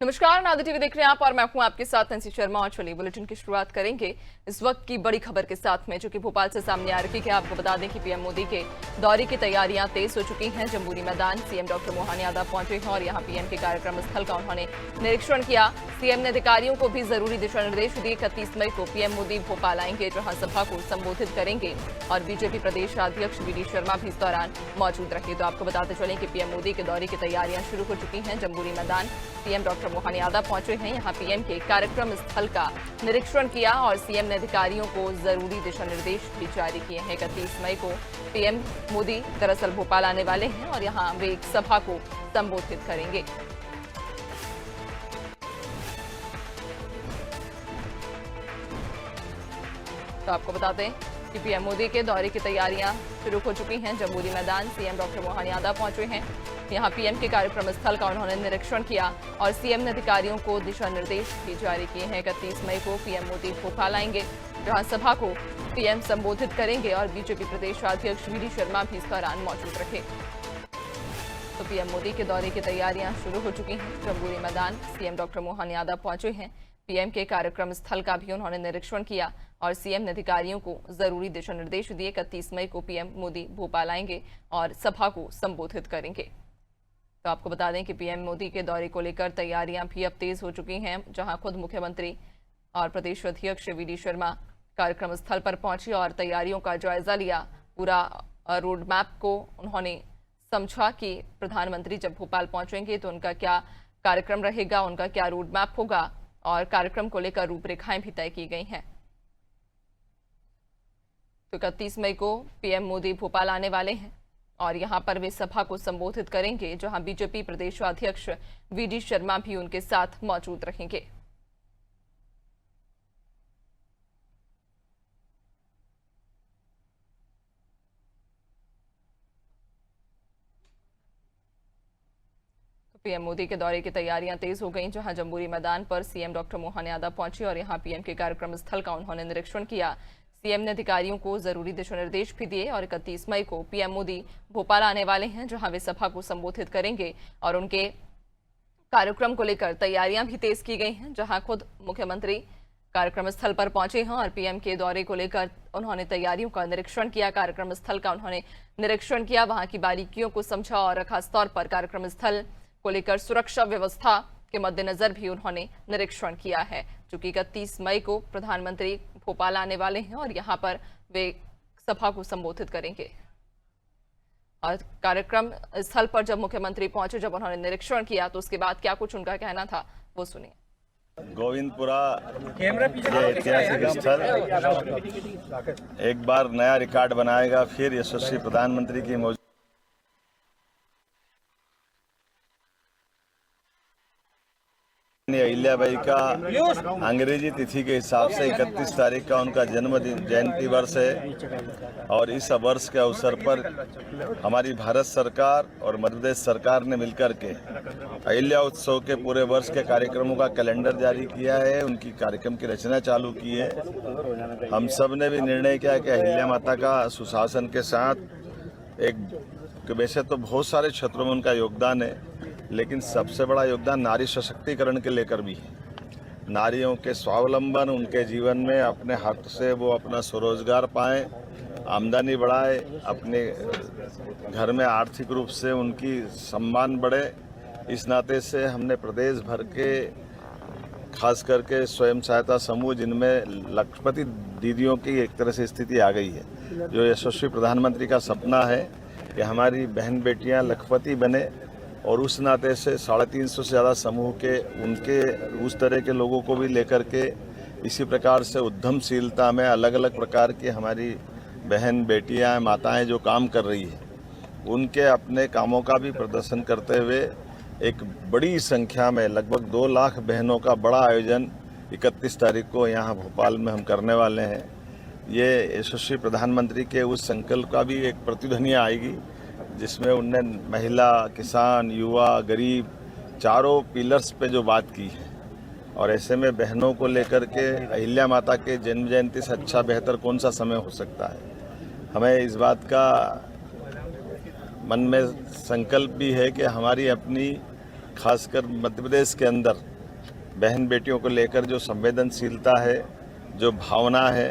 नमस्कार, नादिर टीवी देख रहे हैं आप और मैं हूं आपके साथ नंसी शर्मा। और चलिए बुलेटिन की शुरुआत करेंगे इस वक्त की बड़ी खबर के साथ में, जो कि भोपाल से सामने आ रही है। आपको बता दें कि पीएम मोदी के दौरे की तैयारियां तेज हो चुकी हैं। जम्बूरी मैदान सीएम डॉक्टर मोहन यादव पहुंचे हैं और यहां पीएम के कार्यक्रम स्थल का उन्होंने निरीक्षण किया। सीएम ने अधिकारियों को भी जरूरी दिशा निर्देश दिए। 31 मई को पीएम मोदी भोपाल आएंगे, जहां सभा को संबोधित करेंगे और बीजेपी प्रदेश अध्यक्ष वी डी शर्मा भी इस दौरान मौजूद रहे। तो आपको बताते चलें कि पीएम मोदी के दौरे की तैयारियां शुरू हो चुकी हैं। जम्बूरी मैदान सीएम डॉक्टर मोहन यादव पहुंचे हैं। यहां पीएम के कार्यक्रम स्थल का निरीक्षण किया और सीएम ने अधिकारियों को जरूरी दिशा निर्देश भी जारी किए हैं। 31 मई को पीएम मोदी दरअसल भोपाल आने वाले हैं और यहां वे एक सभा को संबोधित करेंगे। तो आपको बता दें कि पीएम मोदी के दौरे की तैयारियां शुरू हो चुकी हैं। जम्बूरी मैदान सीएम डॉक्टर मोहन यादव पहुंचे हैं। यहां पीएम के कार्यक्रम स्थल का उन्होंने निरीक्षण किया और सीएम ने अधिकारियों को दिशा निर्देश भी जारी किए हैं। 31 मई को पीएम मोदी भोपाल आएंगे, जहां सभा को पीएम संबोधित करेंगे और बीजेपी प्रदेश अध्यक्ष वी डी शर्मा भी इस दौरान मौजूद रहे। तो पीएम मोदी के दौरे की तैयारियां शुरू हो चुकी हैं। जम्बूरी मैदान सीएम डॉक्टर मोहन यादव पहुंचे हैं। पीएम के कार्यक्रम स्थल का भी उन्होंने निरीक्षण किया और सीएम ने अधिकारियों को जरूरी दिशा निर्देश दिए। 31 मई को पीएम मोदी भोपाल आएंगे और सभा को संबोधित करेंगे। तो आपको बता दें कि पीएम मोदी के दौरे को लेकर तैयारियां भी अब तेज हो चुकी हैं, जहां खुद मुख्यमंत्री और प्रदेश अध्यक्ष वी डी शर्मा कार्यक्रम स्थल पर पहुंचे और तैयारियों का जायजा लिया। पूरा रोड मैप को उन्होंने समझा कि प्रधानमंत्री जब भोपाल पहुंचेंगे तो उनका क्या कार्यक्रम रहेगा, उनका क्या रोड मैप होगा और कार्यक्रम को लेकर रूपरेखाएं भी तय की गई हैं। तो 31 मई को पीएम मोदी भोपाल आने वाले हैं और यहां पर वे सभा को संबोधित करेंगे, जहां बीजेपी प्रदेश अध्यक्ष वी डी शर्मा भी उनके साथ मौजूद रहेंगे। पीएम मोदी के दौरे की तैयारियां तेज हो गई, जहां जम्बूरी मैदान पर सीएम डॉक्टर मोहन यादव पहुंचे और यहां पीएम के कार्यक्रम स्थल का उन्होंने निरीक्षण किया। सीएम ने अधिकारियों को जरूरी दिशा निर्देश भी दिए और 31 मई को पीएम मोदी भोपाल आने वाले हैं, जहां वे सभा को संबोधित करेंगे और उनके कार्यक्रम को लेकर तैयारियां भी तेज की गई हैं। जहां खुद मुख्यमंत्री कार्यक्रम स्थल पर पहुंचे हैं और पीएम के दौरे को लेकर उन्होंने तैयारियों का निरीक्षण किया। कार्यक्रम स्थल का उन्होंने निरीक्षण किया, वहां की बारीकियों को समझा और खासतौर पर कार्यक्रम स्थल को लेकर सुरक्षा व्यवस्था के मद्देनजर भी उन्होंने निरीक्षण किया है। चूंकि 31 मई को प्रधानमंत्री भोपाल आने वाले हैं और यहां पर वे सभा को संबोधित करेंगे। और कार्यक्रम स्थल पर जब मुख्यमंत्री पहुंचे, जब उन्होंने निरीक्षण किया, तो उसके बाद क्या कुछ उनका कहना था, वो सुनिए। गोविंदपुरा ये ऐतिहासिक स्थल एक बार नया रिकॉर्ड बनाएगा। फिर यशस्वी प्रधानमंत्री की मौजूदगी अहिल्याबाई का अंग्रेजी तिथि के हिसाब से 31 तारीख का उनका जन्मदिन जयंती वर्ष है और इस वर्ष के अवसर पर हमारी भारत सरकार और मध्य प्रदेश सरकार ने मिलकर के अहिल्या उत्सव के पूरे वर्ष के कार्यक्रमों का कैलेंडर जारी किया है, उनकी कार्यक्रम की रचना चालू की है। हम सब ने भी निर्णय किया कि अहिल्या माता का सुशासन के साथ वैसे तो बहुत सारे क्षेत्रों में उनका योगदान है, लेकिन सबसे बड़ा योगदान नारी सशक्तिकरण के लेकर भी है। नारियों के स्वावलंबन, उनके जीवन में अपने हक से वो अपना स्वरोजगार पाएं, आमदनी बढ़ाए, अपने घर में आर्थिक रूप से उनकी सम्मान बढ़े। इस नाते से हमने प्रदेश भर के खास करके स्वयं सहायता समूह, जिनमें लखपति दीदियों की एक तरह से स्थिति आ गई है, जो यशस्वी प्रधानमंत्री का सपना है कि हमारी बहन बेटियां लखपति बने, और उस नाते से 350 से ज़्यादा समूह के उनके उस तरह के लोगों को भी लेकर के इसी प्रकार से उद्यमशीलता में अलग अलग प्रकार की हमारी बहन बेटियां माताएं जो काम कर रही है, उनके अपने कामों का भी प्रदर्शन करते हुए एक बड़ी संख्या में लगभग 2 लाख बहनों का बड़ा आयोजन 31 तारीख को यहाँ भोपाल में हम करने वाले हैं। ये यशस्वी प्रधानमंत्री के उस संकल्प का भी एक प्रतिध्वनि आएगी, जिसमें उनने महिला, किसान, युवा, गरीब चारों पिलर्स पे जो बात की है। और ऐसे में बहनों को लेकर के अहिल्या माता के जन्म जयंती से अच्छा बेहतर कौन सा समय हो सकता है। हमें इस बात का मन में संकल्प भी है कि हमारी अपनी खासकर मध्य प्रदेश के अंदर बहन बेटियों को लेकर जो संवेदनशीलता है, जो भावना है,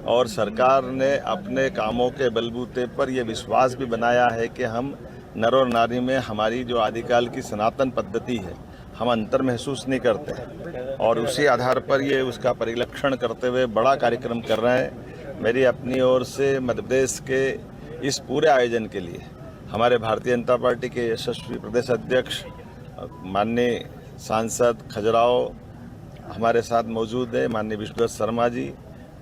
और सरकार ने अपने कामों के बलबूते पर यह विश्वास भी बनाया है कि हम नर और नारी में हमारी जो आदिकाल की सनातन पद्धति है, हम अंतर महसूस नहीं करते, और उसी आधार पर ये उसका परिलक्षण करते हुए बड़ा कार्यक्रम कर रहे हैं। मेरी अपनी ओर से मध्य प्रदेश के इस पूरे आयोजन के लिए हमारे भारतीय जनता पार्टी के यशस्वी प्रदेश अध्यक्ष माननीय सांसद खजुराहो हमारे साथ मौजूद है, माननीय विष्णुदत्त शर्मा जी,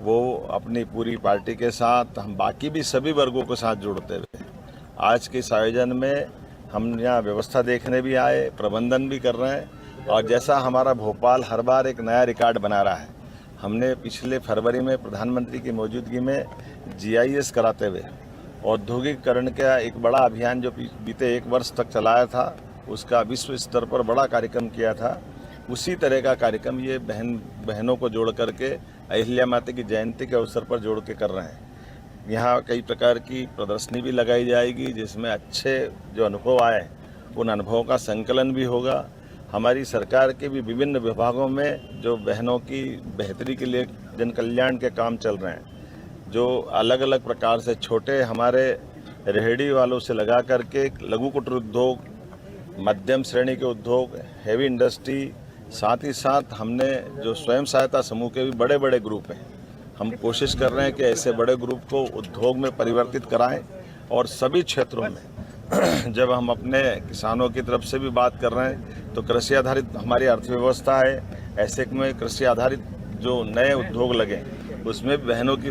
वो अपनी पूरी पार्टी के साथ, हम बाकी भी सभी वर्गों के साथ जुड़ते हुए आज के इस आयोजन में हम यहाँ व्यवस्था देखने भी आए, प्रबंधन भी कर रहे हैं। और जैसा हमारा भोपाल हर बार एक नया रिकॉर्ड बना रहा है, हमने पिछले फरवरी में प्रधानमंत्री की मौजूदगी में GIS कराते हुए औद्योगिकरण का एक बड़ा अभियान जो बीते 1 वर्ष तक चलाया था, उसका विश्व स्तर पर बड़ा कार्यक्रम किया था। उसी तरह का कार्यक्रम ये बहनों को जोड़ करके अहिल्या माता की जयंती के अवसर पर जोड़ के कर रहे हैं। यहाँ कई प्रकार की प्रदर्शनी भी लगाई जाएगी, जिसमें अच्छे जो अनुभव आए उन अनुभवों का संकलन भी होगा। हमारी सरकार के भी विभिन्न विभागों में जो बहनों की बेहतरी के लिए जन कल्याण के काम चल रहे हैं, जो अलग अलग प्रकार से छोटे हमारे रेहड़ी वालों से लगा करके लघु कुटीर उद्योग, मध्यम श्रेणी के उद्योग, हेवी इंडस्ट्री, साथ ही साथ हमने जो स्वयं सहायता समूह के भी बड़े बड़े ग्रुप हैं, हम कोशिश कर रहे हैं कि ऐसे बड़े ग्रुप को उद्योग में परिवर्तित कराएं। और सभी क्षेत्रों में जब हम अपने किसानों की तरफ से भी बात कर रहे हैं, तो कृषि आधारित हमारी अर्थव्यवस्था है, ऐसे में कृषि आधारित जो नए उद्योग लगे उसमें बहनों की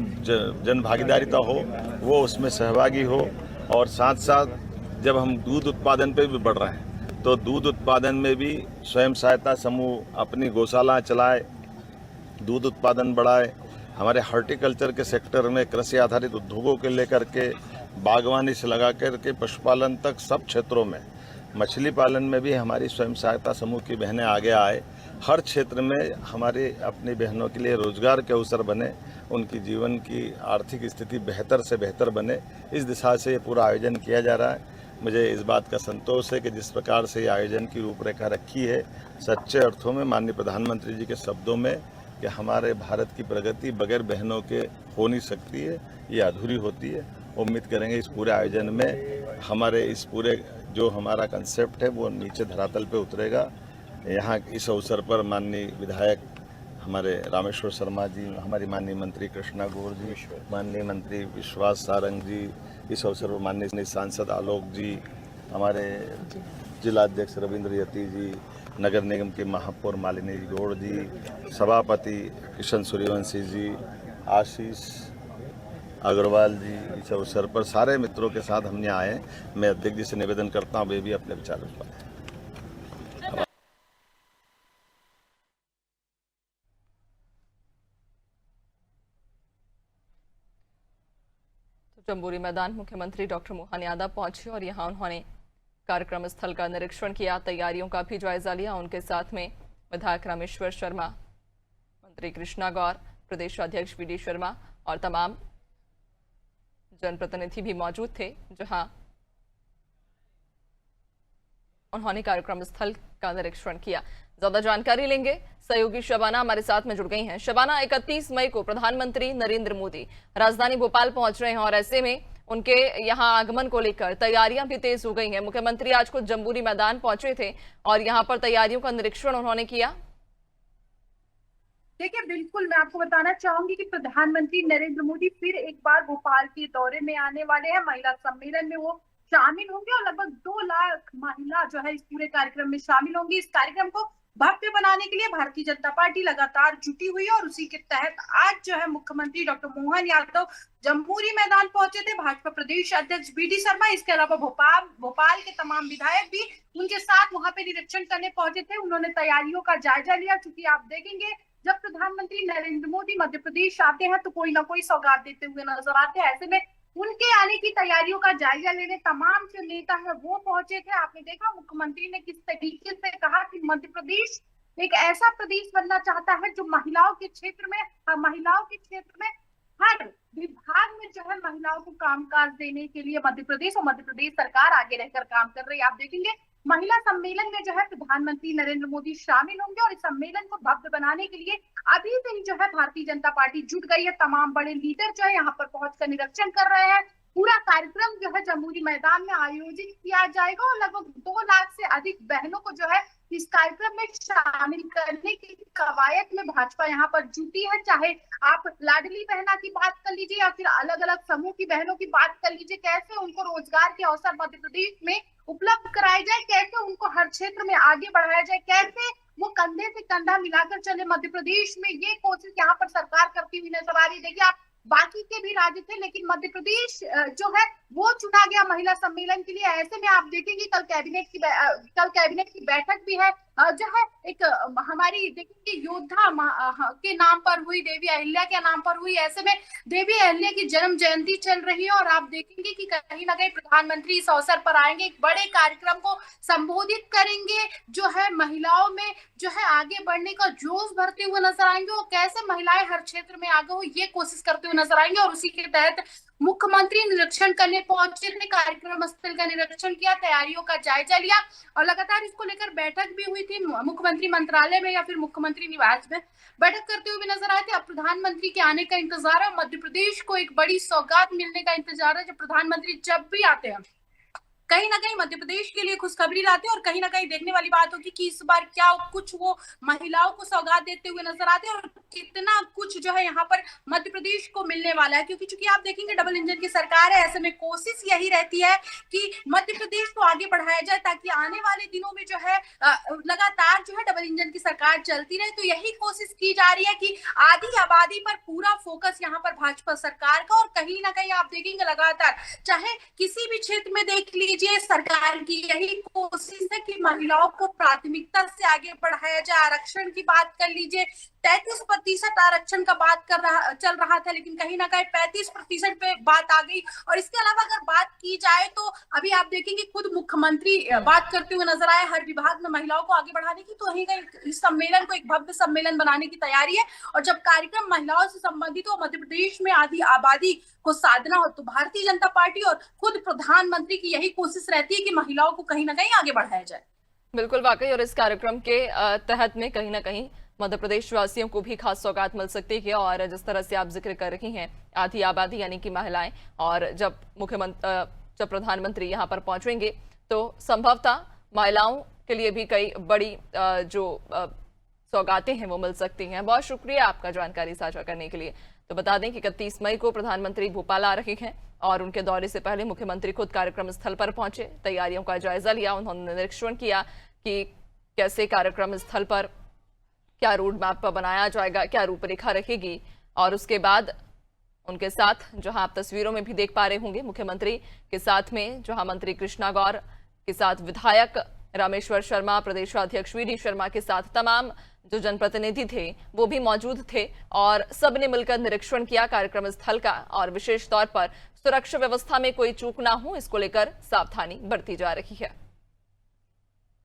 जन भागीदारिता हो, वो उसमें सहभागी हो। और साथ साथ जब हम दूध उत्पादन पे भी बढ़ रहे हैं, तो दूध उत्पादन में भी स्वयं सहायता समूह अपनी गौशाला चलाए, दूध उत्पादन बढ़ाए। हमारे हॉर्टिकल्चर के सेक्टर में कृषि आधारित उद्योगों के लेकर के बागवानी से लगा कर के पशुपालन तक सब क्षेत्रों में, मछली पालन में भी हमारी स्वयं सहायता समूह की बहनें आगे आए। हर क्षेत्र में हमारी अपनी बहनों के लिए रोजगार के अवसर बने, उनकी जीवन की आर्थिक स्थिति बेहतर से बेहतर बने, इस दिशा से ये पूरा आयोजन किया जा रहा है। मुझे इस बात का संतोष है कि जिस प्रकार से ये आयोजन की रूपरेखा रखी है, सच्चे अर्थों में माननीय प्रधानमंत्री जी के शब्दों में कि हमारे भारत की प्रगति बगैर बहनों के हो नहीं सकती है, ये अधूरी होती है। उम्मीद करेंगे इस पूरे आयोजन में हमारे इस पूरे जो हमारा कंसेप्ट है वो नीचे धरातल पे उतरेगा। यहाँ इस अवसर पर माननीय विधायक हमारे रामेश्वर शर्मा जी, हमारी माननीय मंत्री कृष्णा गौर जी, माननीय मंत्री विश्वास सारंग जी, इस अवसर पर माननीय सांसद आलोक जी, हमारे जिलाध्यक्ष रविंद्र यति जी, नगर निगम के महापौर मालिनी गौड़ जी, सभापति किशन सूर्यवंशी जी, आशीष अग्रवाल जी, इस अवसर पर सारे मित्रों के साथ हमने आए। मैं अध्यक्ष जी से निवेदन करता हूँ वे भी अपने विचार रखें। जम्बूरी मैदान मुख्यमंत्री डॉक्टर मोहन यादव पहुंचे और यहां उन्होंने कार्यक्रम स्थल का निरीक्षण किया, तैयारियों का भी जायजा लिया। उनके साथ में विधायक रामेश्वर शर्मा, मंत्री कृष्णा गौर, प्रदेश अध्यक्ष BD शर्मा और तमाम जनप्रतिनिधि भी मौजूद थे, जहां उन्होंने कार्यक्रम स्थल का निरीक्षण किया। ज्यादा जानकारी लेंगे, सहयोगी शबाना हमारे साथ में जुड़ गई हैं। शबाना, 31 मई को प्रधानमंत्री नरेंद्र मोदी राजधानी भोपाल पहुंच रहे हैं और ऐसे में उनके यहां आगमन को लेकर तैयारियां भी तेज हो गई हैं। मुख्यमंत्री आज को जम्बूरी मैदान पहुंचे थे और यहां पर तैयारियों का निरीक्षण उन्होंने किया। देखिए, बिल्कुल मैं आपको बताना चाहूंगी कि प्रधानमंत्री नरेंद्र मोदी फिर एक बार भोपाल के दौरे में आने वाले हैं। महिला सम्मेलन में वो शामिल होंगे और लगभग 2 लाख महिला जो है इस पूरे कार्यक्रम में शामिल होंगी। इस कार्यक्रम को भव्य बनाने के लिए भारतीय जनता पार्टी लगातार जुटी हुई है और उसी के तहत आज जो है मुख्यमंत्री डॉक्टर मोहन यादव जम्बूरी मैदान पहुंचे थे। भाजपा प्रदेश अध्यक्ष BD शर्मा, इसके अलावा भोपाल के तमाम विधायक भी उनके साथ वहां पे निरीक्षण करने पहुंचे थे। उन्होंने तैयारियों का जायजा लिया, क्योंकि आप देखेंगे जब प्रधानमंत्री नरेंद्र मोदी मध्य प्रदेश आते हैं तो कोई ना कोई सौगात देते हुए नजर आते हैं। ऐसे में उनके आने की तैयारियों का जायजा लेने तमाम जो नेता है वो पहुंचे थे। आपने देखा मुख्यमंत्री ने किस तरीके से कहा कि मध्य प्रदेश एक ऐसा प्रदेश बनना चाहता है जो महिलाओं के क्षेत्र में हर विभाग में जो है महिलाओं को कामकाज देने के लिए मध्य प्रदेश सरकार आगे रहकर काम कर रही है। आप देखेंगे महिला सम्मेलन में जो है प्रधानमंत्री नरेंद्र मोदी शामिल होंगे और इस सम्मेलन को भव्य बनाने के लिए अभी से ही जो है भारतीय जनता पार्टी जुट गई है। तमाम बड़े लीडर जो है यहाँ पर पहुंचकर निरीक्षण कर रहे हैं। पूरा कार्यक्रम जो है जमहूरी मैदान में आयोजित किया जाएगा और लगभग 2 लाख से अधिक बहनों को जो है इस कार्यक्रम में शामिल करने की कवायद में भाजपा यहाँ पर जुटी है। चाहे आप लाडली बहना की बात कर लीजिए या फिर अलग अलग समूह की बहनों की बात कर लीजिए, कैसे उनको रोजगार के अवसर मध्य प्रदेश में उपलब्ध कराए जाए, कैसे उनको हर क्षेत्र में आगे बढ़ाया जाए, कैसे वो कंधे से कंधा मिलाकर चले मध्य प्रदेश में, ये कोशिश यहाँ पर सरकार करती हुई नजर आ रही है। देखिए आप बाकी के भी राज्य थे लेकिन मध्य प्रदेश जो है वो चुना गया महिला सम्मेलन के लिए। ऐसे में आप देखेंगे कल कैबिनेट की बैठक भी है जो है एक हमारी देखेंगे योद्धा के नाम पर हुई, देवी अहिल्या के नाम पर हुई। ऐसे में देवी अहिल्या की जन्म जयंती चल रही है और आप देखेंगे कि कहीं ना कहीं प्रधानमंत्री इस अवसर पर आएंगे, एक बड़े कार्यक्रम को संबोधित करेंगे, जो है महिलाओं में जो है आगे बढ़ने का जोश भरते हुए नजर आएंगे और कैसे महिलाएं हर क्षेत्र में आगे हो ये कोशिश करते हुए नजर आएंगे। और उसी के तहत मुख्यमंत्री निरीक्षण करने पहुंचे थे, कार्यक्रम स्थल का निरीक्षण किया, तैयारियों का जायजा लिया और लगातार इसको लेकर बैठक भी हुई थी मुख्यमंत्री मंत्रालय में या फिर मुख्यमंत्री निवास में बैठक करते हुए भी नजर आए थे। अब प्रधानमंत्री के आने का इंतजार है, मध्य प्रदेश को एक बड़ी सौगात मिलने का इंतजार है। जब प्रधानमंत्री जब भी आते हैं कहीं ना कहीं मध्य प्रदेश के लिए खुशखबरी लाते हैं और कहीं ना कहीं देखने वाली बात होगी कि इस बार क्या कुछ वो महिलाओं को सौगात देते हुए नजर आते हैं और कितना कुछ जो है यहाँ पर मध्य प्रदेश को मिलने वाला है। क्योंकि चूंकि आप देखेंगे डबल इंजन की सरकार है, ऐसे में कोशिश यही रहती है कि मध्य प्रदेश को आगे बढ़ाया जाए ताकि आने वाले दिनों में जो है लगातार जो है डबल इंजन की सरकार चलती रहे। तो यही कोशिश की जा रही है कि आधी आबादी पर पूरा फोकस यहाँ पर भाजपा सरकार का और कहीं ना कहीं आप देखेंगे लगातार चाहे किसी भी क्षेत्र में देख लीजिए सरकार की यही कोशिश है कि महिलाओं को प्राथमिकता से आगे बढ़ाया जाए। आरक्षण की बात कर लीजिए, 33% आरक्षण का बात चल रहा था लेकिन कहीं ना कहीं 35% पे बात आ गई। और इसके अलावा अगर बात की जाए तो अभी आप देखेंगे खुद मुख्यमंत्री बात करते हुए नजर आए हर विभाग में महिलाओं को आगे बढ़ाने की। तो वहीं इस सम्मेलन को एक भव्य सम्मेलन बनाने की तैयारी है और जब कार्यक्रम महिलाओं से संबंधित हो, मध्य प्रदेश में आधी आबादी को साधना हो, तो भारतीय जनता पार्टी और खुद प्रधानमंत्री की यही कोशिश रहती है कि महिलाओं को कहीं ना कहीं आगे बढ़ाया जाए। बिल्कुल वाकई, और इस कार्यक्रम के तहत में कहीं ना कहीं मध्य प्रदेश वासियों को भी खास सौगात मिल सकती है। और जिस तरह से आप जिक्र कर रही हैं आधी आबादी यानी कि महिलाएं, और जब प्रधानमंत्री यहाँ पर पहुंचेंगे तो संभवतः महिलाओं के लिए भी कई बड़ी जो सौगातें हैं वो मिल सकती हैं। बहुत शुक्रिया आपका जानकारी साझा करने के लिए। तो बता दें कि 31 मई को प्रधानमंत्री भोपाल आ रहे हैं और उनके दौरे से पहले मुख्यमंत्री खुद कार्यक्रम स्थल पर पहुंचे, तैयारियों का जायजा लिया, उन्होंने निरीक्षण किया कि कैसे कार्यक्रम स्थल पर क्या रोड मैप बनाया जाएगा, क्या रूपरेखा रहेगी। और उसके बाद उनके साथ जहां आप तस्वीरों में भी देख पा रहे होंगे मुख्यमंत्री के साथ में जहां मंत्री कृष्णा गौर के साथ विधायक रामेश्वर शर्मा, प्रदेशाध्यक्ष वी डी शर्मा के साथ तमाम जो जनप्रतिनिधि थे वो भी मौजूद थे और सबने मिलकर निरीक्षण किया कार्यक्रम स्थल का। और विशेष तौर पर सुरक्षा व्यवस्था में कोई चूक ना हो इसको लेकर सावधानी बरती जा रही है।